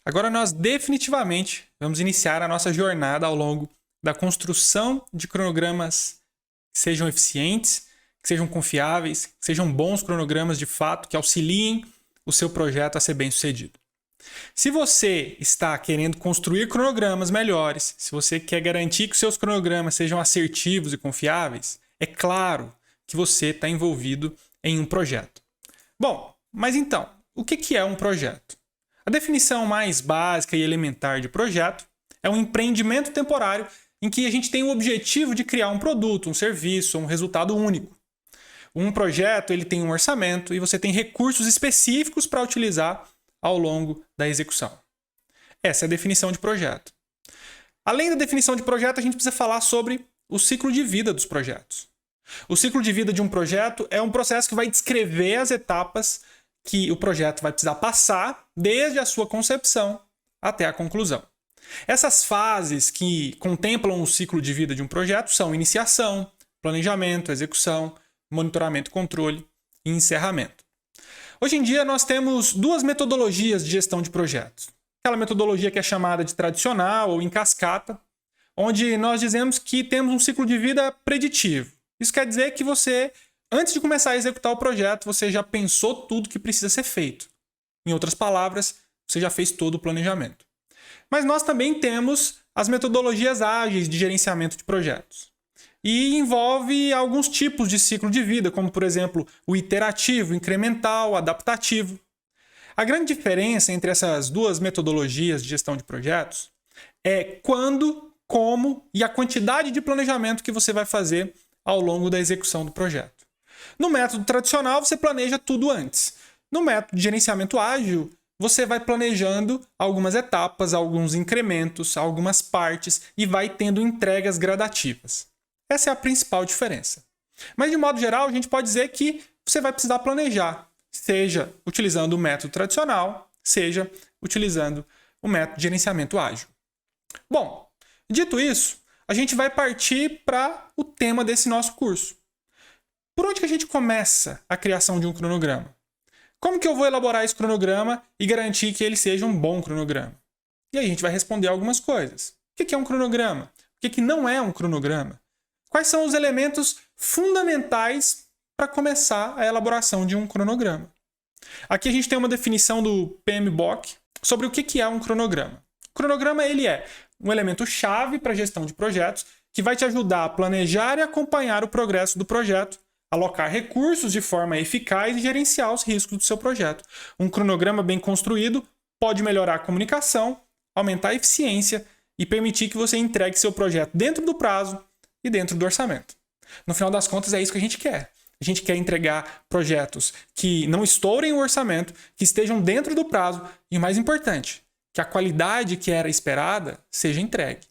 Agora nós definitivamente vamos iniciar a nossa jornada ao longo da construção de cronogramas que sejam eficientes, que sejam confiáveis, que sejam bons cronogramas de fato, que auxiliem o seu projeto a ser bem sucedido. Se você está querendo construir cronogramas melhores, se você quer garantir que os seus cronogramas sejam assertivos e confiáveis, é claro que você está envolvido em um projeto. Bom, mas então, o que é um projeto? A definição mais básica e elementar de projeto é um empreendimento temporário em que a gente tem o objetivo de criar um produto, um serviço, um resultado único. Um projeto ele tem um orçamento e você tem recursos específicos para utilizar ao longo da execução. Essa é a definição de projeto. Além da definição de projeto, a gente precisa falar sobre o ciclo de vida dos projetos. O ciclo de vida de um projeto é um processo que vai descrever as etapas que o projeto vai precisar passar desde a sua concepção até a conclusão. Essas fases que contemplam o ciclo de vida de um projeto são iniciação, planejamento, execução, monitoramento e controle e encerramento. Hoje em dia nós temos duas metodologias de gestão de projetos. Aquela metodologia que é chamada de tradicional ou em cascata, onde nós dizemos que temos um ciclo de vida preditivo. Isso quer dizer que você, antes de começar a executar o projeto, você já pensou tudo que precisa ser feito. Em outras palavras, você já fez todo o planejamento. Mas nós também temos as metodologias ágeis de gerenciamento de projetos. E envolve alguns tipos de ciclo de vida, como, por exemplo, o iterativo, incremental, adaptativo. A grande diferença entre essas duas metodologias de gestão de projetos é quando, como e a quantidade de planejamento que você vai fazer ao longo da execução do projeto. No método tradicional, você planeja tudo antes. No método de gerenciamento ágil, você vai planejando algumas etapas, alguns incrementos, algumas partes e vai tendo entregas gradativas. Essa é a principal diferença. Mas, de modo geral, a gente pode dizer que você vai precisar planejar, seja utilizando o método tradicional, seja utilizando o método de gerenciamento ágil. Bom, dito isso, a gente vai partir para o tema desse nosso curso. Por onde que a gente começa a criação de um cronograma? Como que eu vou elaborar esse cronograma e garantir que ele seja um bom cronograma? E aí a gente vai responder algumas coisas. O que é um cronograma? O que não é um cronograma? Quais são os elementos fundamentais para começar a elaboração de um cronograma? Aqui a gente tem uma definição do PMBOK sobre o que é um cronograma. O cronograma ele é um elemento-chave para a gestão de projetos que vai te ajudar a planejar e acompanhar o progresso do projeto, alocar recursos de forma eficaz e gerenciar os riscos do seu projeto. Um cronograma bem construído pode melhorar a comunicação, aumentar a eficiência e permitir que você entregue seu projeto dentro do prazo e dentro do orçamento. No final das contas, é isso que a gente quer. A gente quer entregar projetos que não estourem o orçamento, que estejam dentro do prazo e, o mais importante, que a qualidade que era esperada seja entregue.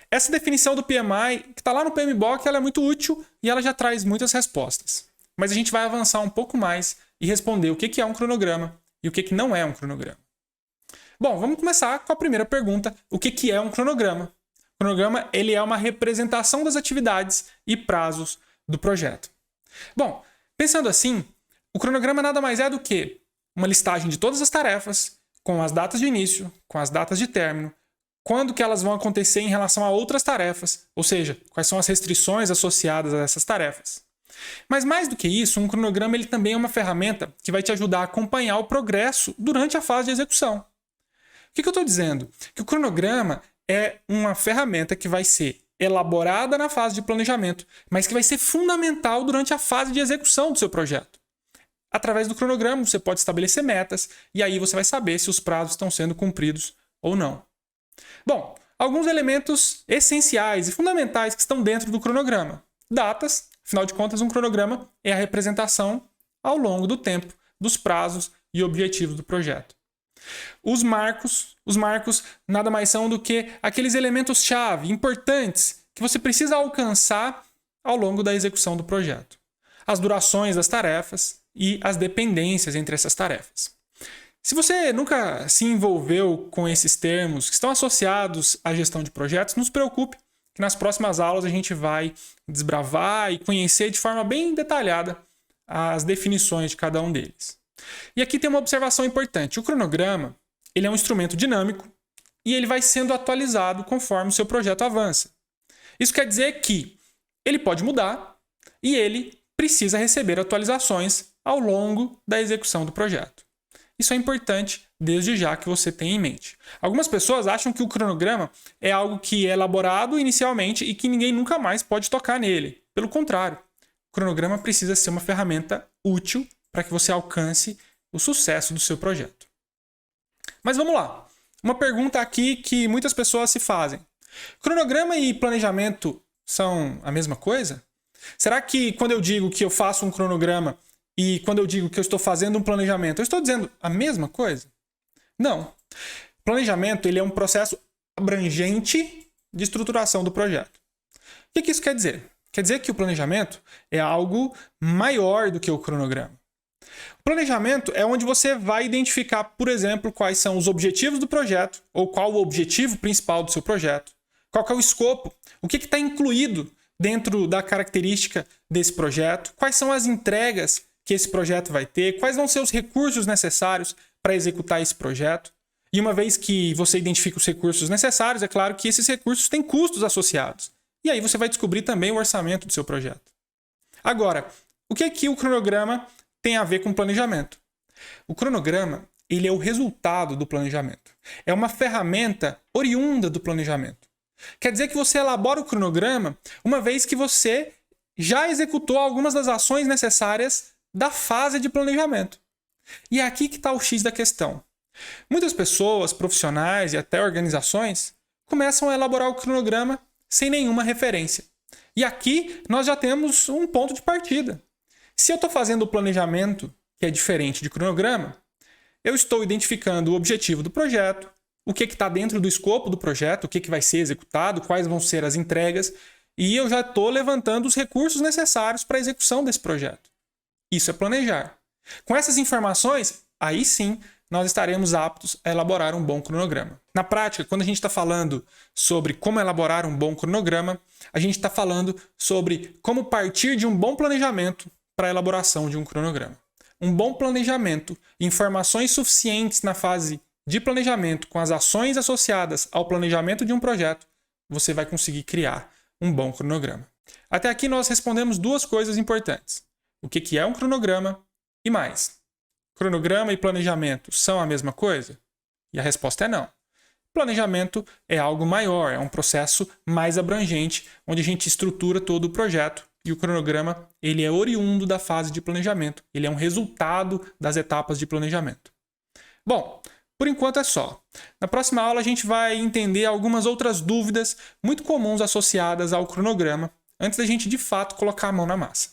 Essa definição do PMI, que está lá no PMBOK, ela é muito útil e ela já traz muitas respostas. Mas a gente vai avançar um pouco mais e responder o que é um cronograma e o que não é um cronograma. Bom, vamos começar com a primeira pergunta. O que é um cronograma? O cronograma ele é uma representação das atividades e prazos do projeto. Bom, pensando assim, o cronograma nada mais é do que uma listagem de todas as tarefas, com as datas de início, com as datas de término, quando que elas vão acontecer em relação a outras tarefas, ou seja, quais são as restrições associadas a essas tarefas. Mas mais do que isso, um cronograma ele também é uma ferramenta que vai te ajudar a acompanhar o progresso durante a fase de execução. O que eu estou dizendo? Que o cronograma é uma ferramenta que vai ser elaborada na fase de planejamento, mas que vai ser fundamental durante a fase de execução do seu projeto. Através do cronograma, você pode estabelecer metas e aí você vai saber se os prazos estão sendo cumpridos ou não. Bom, alguns elementos essenciais e fundamentais que estão dentro do cronograma. Datas, afinal de contas, um cronograma é a representação ao longo do tempo dos prazos e objetivos do projeto. Os marcos nada mais são do que aqueles elementos-chave importantes que você precisa alcançar ao longo da execução do projeto. As durações das tarefas e as dependências entre essas tarefas. Se você nunca se envolveu com esses termos que estão associados à gestão de projetos, não se preocupe, que nas próximas aulas a gente vai desbravar e conhecer de forma bem detalhada as definições de cada um deles. E aqui tem uma observação importante. O cronograma, ele é um instrumento dinâmico e ele vai sendo atualizado conforme o seu projeto avança. Isso quer dizer que ele pode mudar e ele precisa receber atualizações ao longo da execução do projeto. Isso é importante desde já que você tenha em mente. Algumas pessoas acham que o cronograma é algo que é elaborado inicialmente e que ninguém nunca mais pode tocar nele. Pelo contrário, o cronograma precisa ser uma ferramenta útil para que você alcance o sucesso do seu projeto. Mas vamos lá. Uma pergunta aqui que muitas pessoas se fazem. Cronograma e planejamento são a mesma coisa? Será que quando eu digo que eu faço um cronograma e quando eu digo que eu estou fazendo um planejamento, eu estou dizendo a mesma coisa? Não. Planejamento ele é um processo abrangente de estruturação do projeto. O que isso quer dizer? Quer dizer que o planejamento é algo maior do que o cronograma. O planejamento é onde você vai identificar, por exemplo, quais são os objetivos do projeto, ou qual o objetivo principal do seu projeto, qual que é o escopo, o que está incluído dentro da característica desse projeto, quais são as entregas que esse projeto vai ter, quais vão ser os recursos necessários para executar esse projeto. E uma vez que você identifica os recursos necessários, é claro que esses recursos têm custos associados. E aí você vai descobrir também o orçamento do seu projeto. Agora, o que é que o cronograma tem a ver com planejamento? O cronograma ele é o resultado do planejamento. É uma ferramenta oriunda do planejamento. Quer dizer que você elabora o cronograma uma vez que você já executou algumas das ações necessárias da fase de planejamento. E é aqui que está o X da questão. Muitas pessoas, profissionais e até organizações começam a elaborar o cronograma sem nenhuma referência. E aqui nós já temos um ponto de partida. Se eu estou fazendo o planejamento, que é diferente de cronograma, eu estou identificando o objetivo do projeto, o que está dentro do escopo do projeto, o que vai ser executado, quais vão ser as entregas, e eu já estou levantando os recursos necessários para a execução desse projeto. Isso é planejar. Com essas informações, aí sim, nós estaremos aptos a elaborar um bom cronograma. Na prática, quando a gente está falando sobre como elaborar um bom cronograma, a gente está falando sobre como partir de um bom planejamento para a elaboração de um cronograma. Um bom planejamento, informações suficientes na fase de planejamento com as ações associadas ao planejamento de um projeto, você vai conseguir criar um bom cronograma. Até aqui nós respondemos duas coisas importantes. O que é um cronograma e mais. Cronograma e planejamento são a mesma coisa? E a resposta é não. Planejamento é algo maior, é um processo mais abrangente, onde a gente estrutura todo o projeto. E o cronograma ele é oriundo da fase de planejamento. Ele é um resultado das etapas de planejamento. Bom, por enquanto é só. Na próxima aula a gente vai entender algumas outras dúvidas muito comuns associadas ao cronograma, antes da gente de fato colocar a mão na massa.